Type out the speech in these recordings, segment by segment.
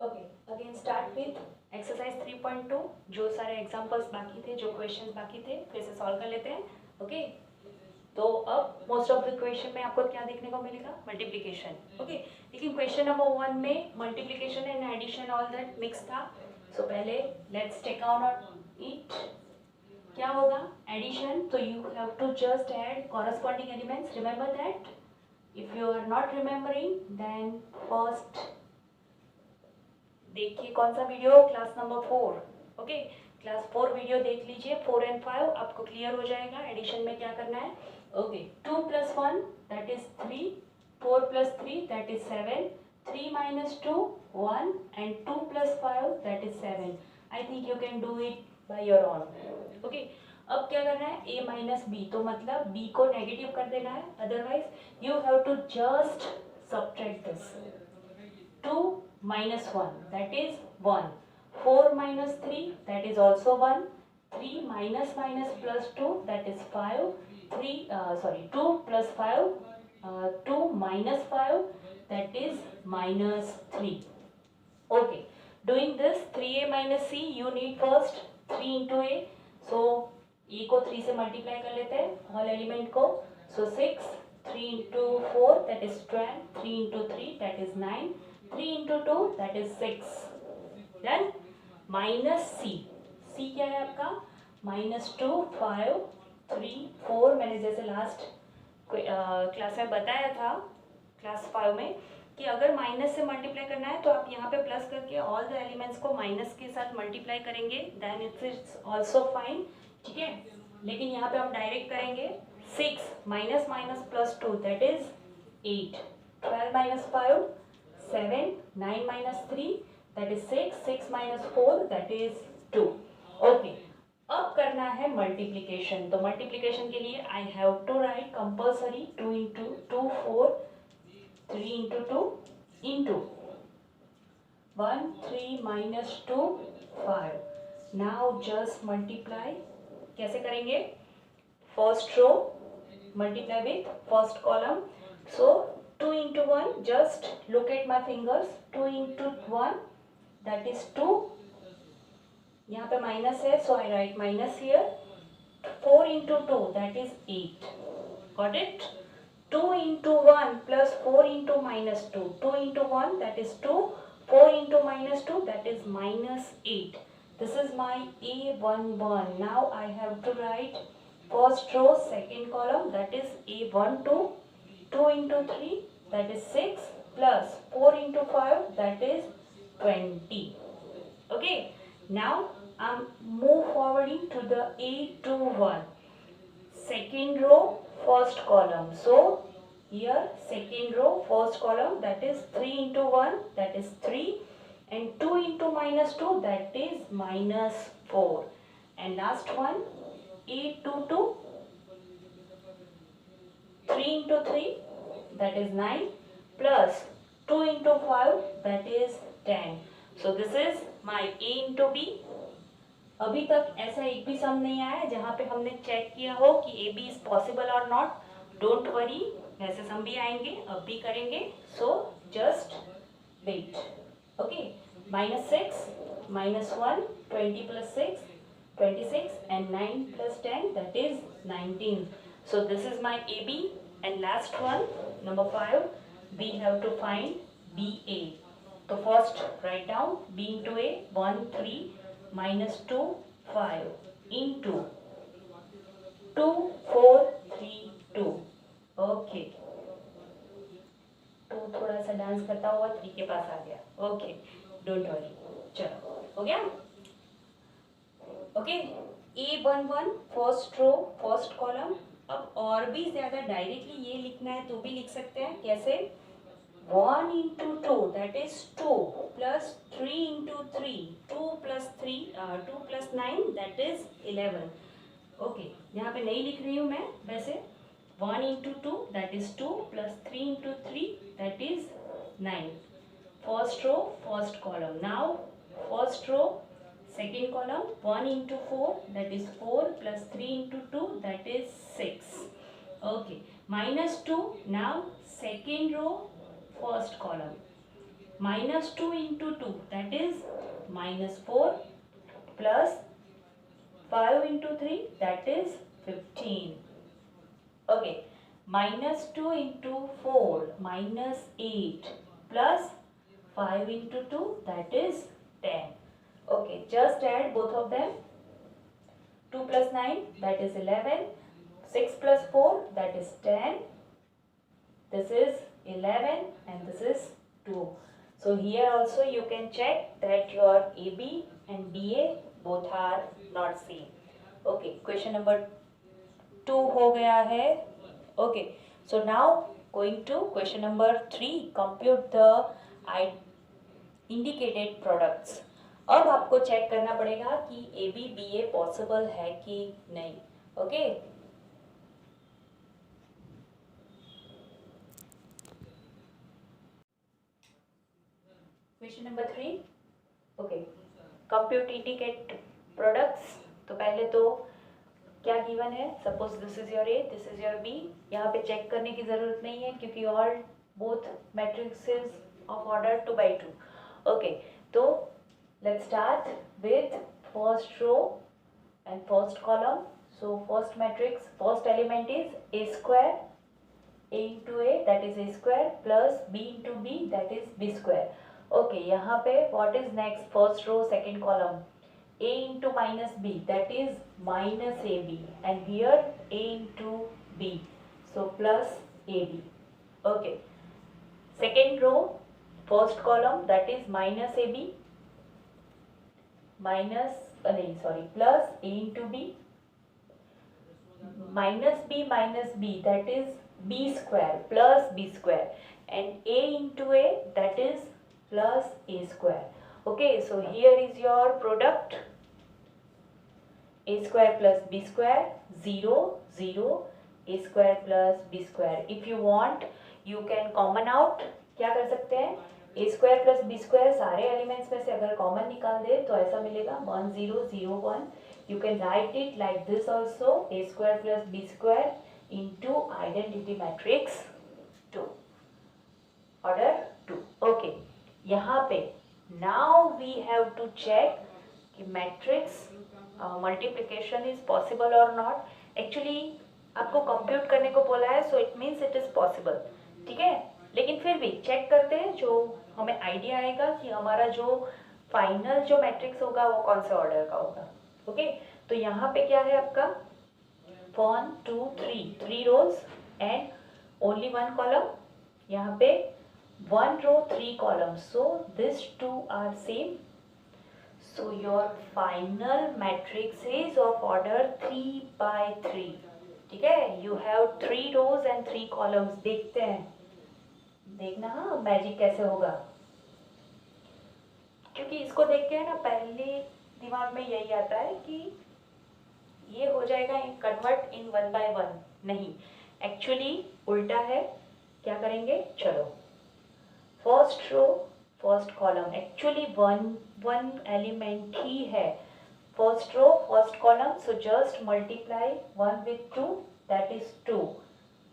Okay, again start with exercise 3.2। जो सारे examples बाकी थे, जो क्वेश्चंस बाकी थे, फिर से सॉल्व कर लेते हैं। ओके, तो अब मोस्ट ऑफ द क्वेश्चन में आपको क्या देखने को मिलेगा? मल्टीप्लिकेशन। ओके, लेकिन क्वेश्चन नंबर 1 में multiplication and addition all that mix था। सो पहले लेट्स टेक ऑन इट। क्या होगा? एडिशन, तो you have to just add corresponding elements. Remember that. If you are not remembering then first देखिए कौन सा video, class number 4। Okay, class 4 video देख लीजिए, 4 and 5, आपको क्लियर हो जाएगा एडिशन में क्या करना है। Okay, 2 + 1 that is 3, 4 + 3 that is 7, 3 - 2 1 and 2 + 5 that is 7। I think you can do it by your own. Okay, अब क्या करना है? a - b, तो मतलब b को नेगेटिव कर देना है, otherwise you have to just subtract this. 2 - 1 that is 1, 4 - 3 that is also 1, 3 minus plus 2 that is 5, 2 plus 5, 2 minus 5 that is -3. Okay, doing this 3a minus c, you need first 3 into a, so a को 3 से multiply कर लेते हैं all element को। so 6, 3 into 4 that is 12, 3 into 3 that is 9, 3 into 2 that is 6। then minus c, c क्या है आपका? -2, 5, 3, 4। मैंने जैसे लास्ट क्लास में बताया था, क्लास 5 में, कि अगर माइनस से मल्टीप्लाई करना है तो आप यहाँ पे प्लस करके ऑल द एलिमेंट्स को माइनस के साथ मल्टीप्लाई करेंगे, देन इट्स ऑल्सो फाइन। ठीक है, लेकिन यहाँ पे हम डायरेक्ट करेंगे। 6 - + 2 that is 8, 12 - 5 7, 9 - 3 that is 6, 6 - 4 that is 2। Okay, अब करना है मल्टीप्लिकेशन। तो मल्टीप्लिकेशन के लिए I have to write compulsory 2 into 2 4, 3 into 2 into 1, 3 minus 2 5। now just multiply। कैसे करेंगे? First row multiply with first column. so 2 into 1, just look at my fingers, 2 into 1 that is 2, यहाँ पे माइनस है so I write minus here, 4 into 2 that is 8, got it? 2 into 1 plus 4 into -2, 2 into 1 that is 2, 4 into -2 that is -8। this is my A11। now I have to write first row second column, that is A12, 2 into 3 that is 6 plus 4 into 5 that is 20। okay, now I'm move forwarding to the A21, second row first column। so here second row first column, that is 3 into 1 that is 3, and 2 into -2 that is -4, and last one A22, 3 into 3 that is 9 plus 2 into 5 that is 10। so this is my A into B। अभी तक ऐसा एक भी सम नहीं आया है जहाँ पे हमने चेक किया हो कि ए बी इज पॉसिबल और नॉट। डोंट वरी, वैसे सम भी आएंगे, अब भी करेंगे, so just wait. Okay, -6 -1, 20 + 6 26, and 9 + 10 that is 19। so this is my A B, and last one number 5 we have to find B A। तो first write down B into A, 1 3 -2 5 into 2 4 3 2। Okay, 2 थोड़ा सा dance करता हुआ 3 के पास आ गया। Okay, don't worry, चलो हो गया। Okay, A11 first row first column. अब और भी ज्यादा डायरेक्टली ये लिखना है तो भी लिख सकते हैं। कैसे? 1 into 2 that is 2 plus 3 into 3, 2 plus 3 2 plus 9 that is 11। Okay, यहाँ पे नहीं लिख रही हूँ मैं वैसे। 1 into 2 that is 2 plus 3 into 3 that is 9। First row first column. Now first row second column, 1 into 4 that is 4 plus 3 into 2 that is 6। okay, -2 now second row first column, minus 2 into 2, that is minus 4, plus 5 into 3, that is 15. Okay, minus 2 into 4, minus 8, plus 5 into 2, that is 10. Okay, just add both of them. 2 plus 9, that is 11. 6 plus 4, that is 10. This is 11 and this is 2. So here also you can check that your AB and BA both are not same. Okay, question number 2 हो गया है. Okay, so now going to question number 3, compute the indicated products. अब आपको check करना पड़ेगा कि AB BA possible है कि नहीं. Okay, question number 3. Okay, compute indicate products. तो पहले तो क्या गिवन है, suppose this is your A, this is your B. यहाँ पे चेक करने की ज़रूरत नहीं है क्योंकि all both matrices of order 2 by 2. Okay, तो let's start with first row and first column. So first matrix, first element is a square, a into a, that is a square, plus b into b, that is b square. Okay, यहाँ पे what is next, first row second column, a into minus b, that is minus ab, and here a into b, so plus ab. Okay, second row first column, that is minus ab, minus plus a into b, minus b, that is b square, plus b square, and a into a, that is plus a square. Okay, so here is your product, a square plus b square, 0 0, a square plus b square. If you want you can common out. क्या कर सकते हैं, a square plus b square सारे elements में से अगर common निकाल दे तो ऐसा मिलेगा 1 0 0 1. You can write it like this also, a square plus b square into identity matrix 2, order 2. Okay, यहाँ पे now we have to check कि मैट्रिक्स मल्टीप्लिकेशन इज पॉसिबल और नॉट. एक्चुअली आपको कंप्यूट करने को बोला है, so it means it is possible. ठीक है, लेकिन फिर भी चेक करते हैं, जो हमें आइडिया आएगा कि हमारा जो फाइनल जो मैट्रिक्स होगा वो कौन से ऑर्डर का होगा. ओके, तो यहाँ पे क्या है आपका 1 2 3 रोज एंड ओनली 1 कॉलम. यहाँ पे 1 row 3 columns, so these two are same. So your final matrix is of order 3 by 3. ठीक है, you have 3 rows and 3 columns. देखते हैं, देखना हाँ मैजिक कैसे होगा, क्योंकि इसको देख के है ना पहले दिमाग में यही आता है कि ये हो जाएगा इन कन्वर्ट इन 1 by 1. नहीं, एक्चुअली उल्टा है. क्या करेंगे, चलो first row first column, actually one element ही है first row first column, so just multiply 1 with 2, that is 2.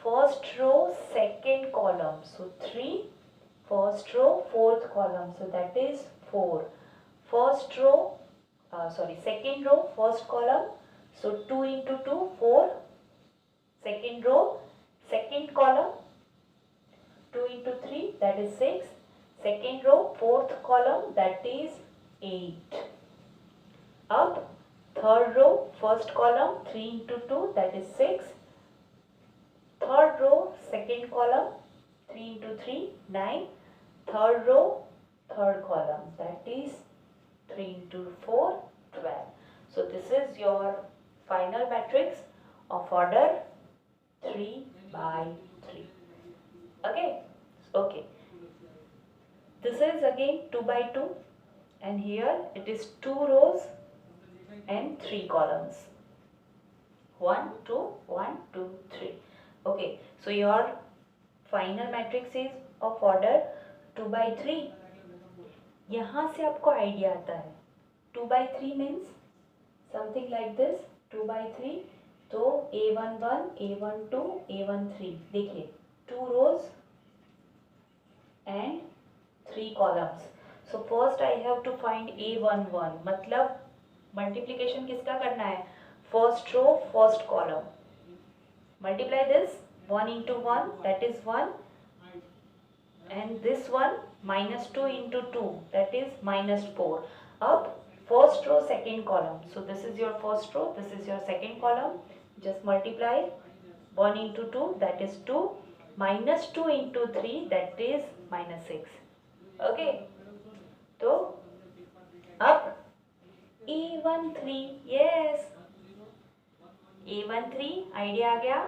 First row second column, so 3. First row fourth column, so that is 4. First row second row first column, so 2 into 2 4. Second row second column 2 into 3, that is 6. Second row fourth column, that is 8. अब third row first column 3 into 2, that is 6. Third row second column 3 into 3 9. Third row third column, that is 3 into 4 12. So this is your final matrix of order 3 by 3. Okay, this is again 2 by 2, and here it is 2 rows and 3 columns, 1 2 1 2 3. Okay, so your final matrix is of order 2 by 3. यहाँ से आपको idea आता है 2 by 3 means something like this, 2 by 3. तो A11 A12 A13, देखिए 2 rows and 3 columns. So first I have to find A11, मतलब multiplication किसका करना है? First row, first column. Multiply this 1 into 1, that is 1, and this one minus 2 into 2, that is minus 4. Up first row, second column. So this is your first row, this is your second column. Just multiply 1 into 2, that is 2, minus 2 into 3, that is minus 6. Okay, so up A13, yes, A13 idea आ गया.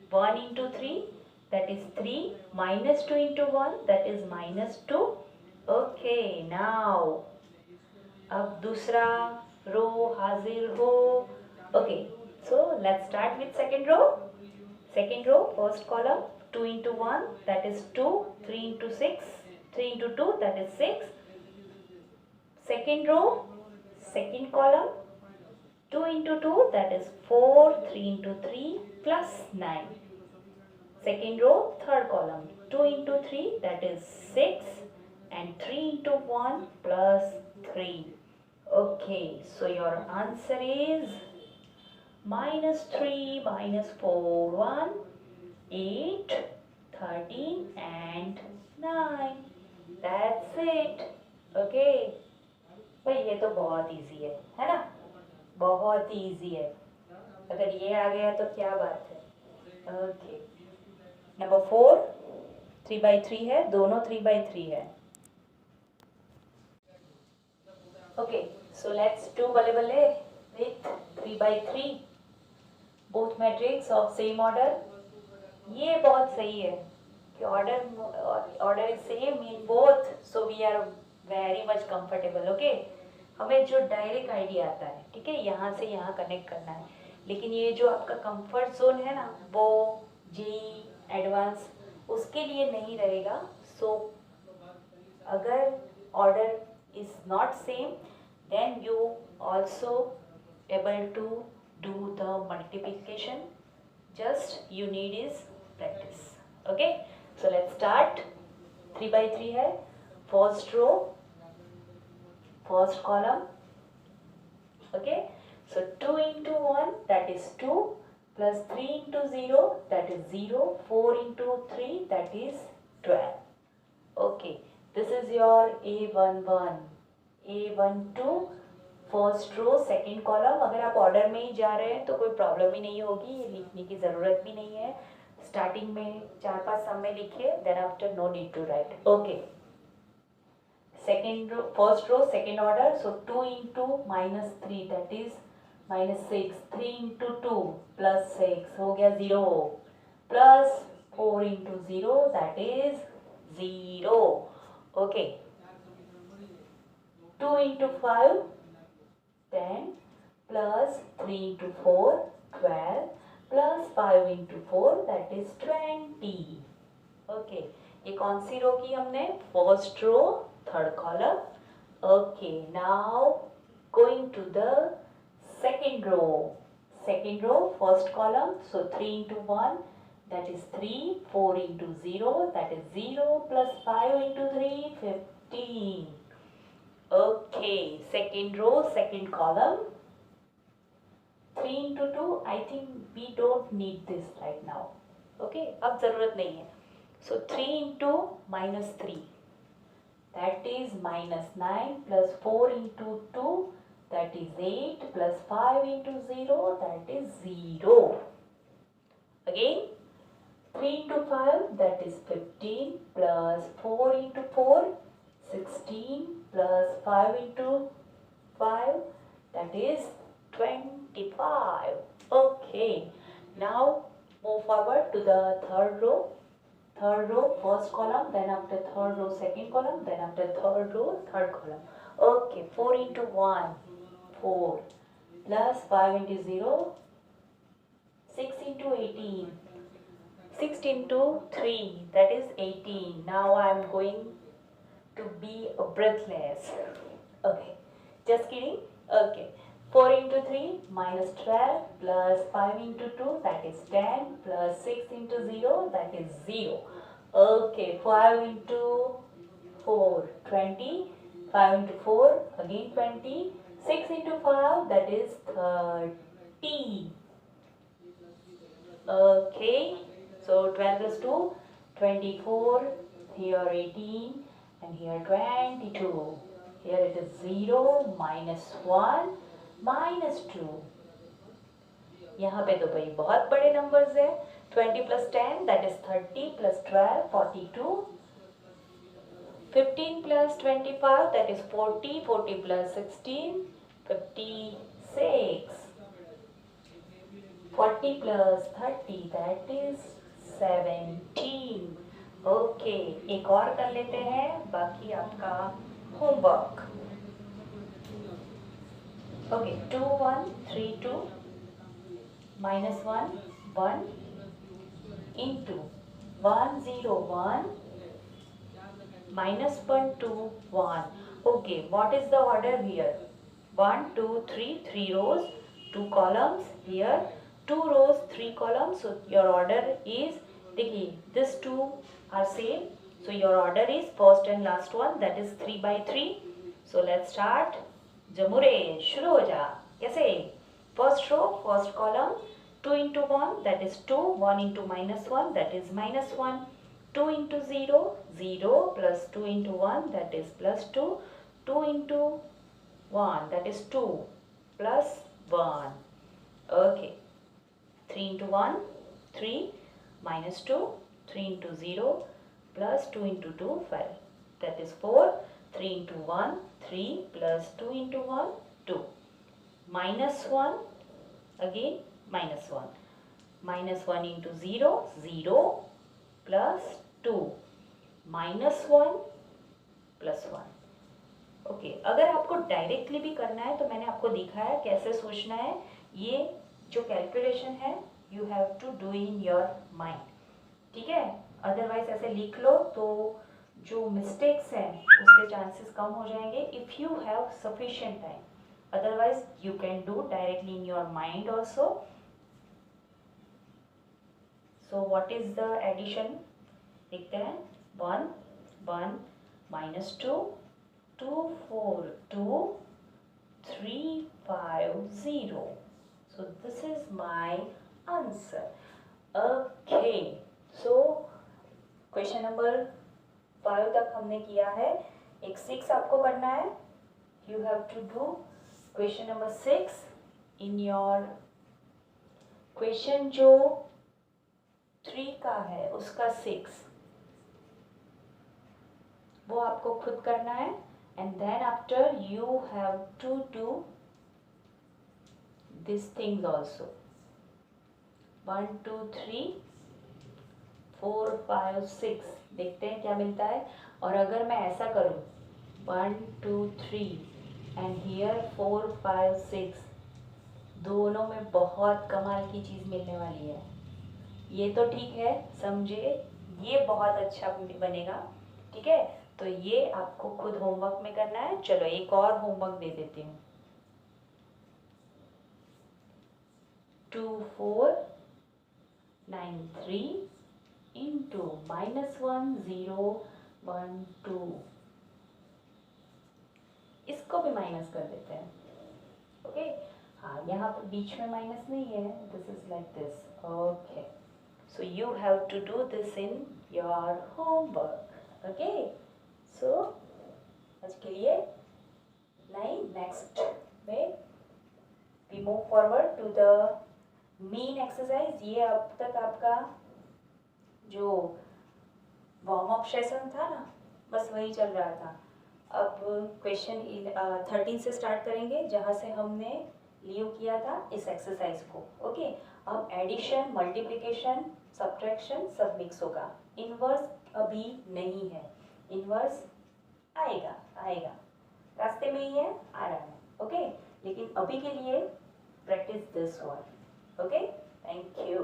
1 into 3, that is 3, minus 2 into 1, that is minus 2. Okay, now अब दूसरा रो हाजिर हो. Okay, so let's start with second row. Second row, first column, 2 into 1, that is 2, 3 into 6, 3 into 2, that is 6. Second row, second column, 2 into 2, that is 4, 3 into 3, plus 9. Second row, third column, 2 into 3, that is 6, and 3 into 1, plus 3. Okay, so your answer is minus 3, minus 4, 1, 8, 13, and 9. That's it. Okay. भाई ये तो बहुत easy है ना? बहुत easy है. अगर ये आ गया तो क्या बात है. ओके, नंबर 4 3/3 है, दोनों 3/3 है. ओके, so let's do बल्ले बल्ले with 3/3 both matrix of same order. ये बहुत सही है कि order is same in both, so we are very much comfortable. Okay, हमें जो डायरेक्ट आइडिया आता है, ठीक है, यहाँ से यहाँ कनेक्ट करना है. लेकिन ये जो आपका कंफर्ट जोन है ना, वो जेई एडवांस उसके लिए नहीं रहेगा. सो अगर order is not same, then you also able to do the multiplication. Just you need is practice. Okay, so let's start. 3/3 है, first row, first column. Okay, so 2 into 1, that is 2, plus 3 into 0, that is 0, 4 into 3, that is 12. Okay, this is your A11. A12 first row, second column. अगर आप order में ही जा रहे हैं तो कोई problem ही नहीं होगी, ये लिखने की ज़रूरत भी नहीं है. स्टार्टिंग में 4-5 समय लिखिए, then after no need to write. Okay, second row, first row, second order. So 2 into minus 3, that is minus 6. 3 into 2 plus 6 हो गया 0, plus 4 into 0, that is 0. Okay, 2 into 5 10, plus 3 into 4 12, plus 5 into 4, that is 20. Okay, ये कौन सी row की हमने? First row, third column. Okay, now going to the second row. Second row, first column. So 3 into 1, that is 3. 4 into 0, that is 0, plus 5 into 3, 15. Okay, second row, second column. 3 into 2, I think we don't need this right now. Okay, अब ज़रूरत नहीं है. So 3 into minus 3. That is minus 9, plus 4 into 2, that is 8, plus 5 into 0, that is 0. Again, 3 into 5, that is 15, plus 4 into 4, 16, plus 5 into 5, that is 25. Okay, now move forward to the third row. Third row, first column, then after third row, second column, then after third row, third column. Okay, 4 into 1, 4, plus 5 into 0, 6 into 18, 6 into 3, that is 18. Now I am going to be breathless. Okay, just kidding. Okay, 4 into 3, minus 12, plus 5 into 2, that is 10, plus 6 into 0, that is 0. Okay, 5 into 4, 20, 5 into 4, again 20, 6 into 5, that is 30. Okay, so 12 is 2, 24, here 18, and here 22. Here it is 0, minus 1, minus 2. यहाँ पे तो भाई बहुत बड़े numbers है. 20 plus 10, that is 30, plus 12, 42. 15 plus 25, that is 40, 40 plus 16, 56. 40 plus 30, that is 17. Okay, एक और कर लेते हैं, बाकी आपका homework. Okay, 2 1 3 2 minus 1 1 into 1 0 1 minus 1 2 1. Okay, what is the order here? 1 2 3, 3 rows, 2 columns. Here 2 rows, 3 columns. So your order is, देखिए, this 2 are same. So your order is first and last one, that is 3 by 3. So let's start. जमुरे शुरू हो जा. कैसे? First row, first column, 2 into 1, that is 2, 1 into minus 1, that is minus 1, 2 into 0, 0, plus 2 into 1, that is plus 2, 2 into 1, that is 2, plus 1. Okay, 3 into 1, 3, minus 2, 3 into 0, plus 2 into 2, 5, that is 4, 3 into 1, 3, plus 2 into 1, 2, minus 1, again minus 1, minus 1 into 0, 0, plus 2, minus 1, plus 1. Okay, अगर आपको directly भी करना है तो मैंने आपको दिखाया कैसे सोचना है. ये जो कैलकुलेशन है you have to do in your mind, ठीक है. अदरवाइज ऐसे लिख लो तो जो मिस्टेक्स हैं उसके चांसेस कम हो जाएंगे if you have sufficient time. Otherwise you can do directly in your mind also. So what is the addition देखते हैं. 1 1 minus 2 2 4 2 3 5 0. So this is my answer. Okay, so question number 5 तक हमने किया है. एक 6 आपको करना है. You have to do question number 6 in your question जो 3 का है उसका 6 वो आपको खुद करना है. And then after you have to do these things also. 1 2 3 4 5 6 देखते हैं क्या मिलता है. और अगर मैं ऐसा करूं 1 2 3 and here 4 5 6 दोनों में बहुत कमाल की चीज़ मिलने वाली है. ये तो ठीक है, समझे, ये बहुत अच्छा बनेगा, ठीक है. तो ये आपको खुद होमवर्क में करना है. चलो एक और होमवर्क दे देती हूँ. 2 4 9 3 into minus 1 0 1 2. इसको भी माइनस कर देते हैं. ओके, हाँ, यहाँ पर बीच में माइनस नहीं है. This is like this. Okay, so you have to do this in your homework. Okay, so आज के लिए नहीं, नेक्स्ट में we move forward to the main exercise. ये अब तक आपका जो वार्म अप सेशन था ना, बस वही चल रहा था. अब क्वेश्चन 13 से स्टार्ट करेंगे जहाँ से हमने लीव किया था इस एक्सरसाइज को. ओके, अब एडिशन, मल्टीप्लिकेशन, सब्ट्रैक्शन सब मिक्स होगा. इनवर्स अभी नहीं है. इनवर्स आएगा आएगा, रास्ते में ही है, आ रहा है. ओके, लेकिन अभी के लिए practice this one. Okay, thank you.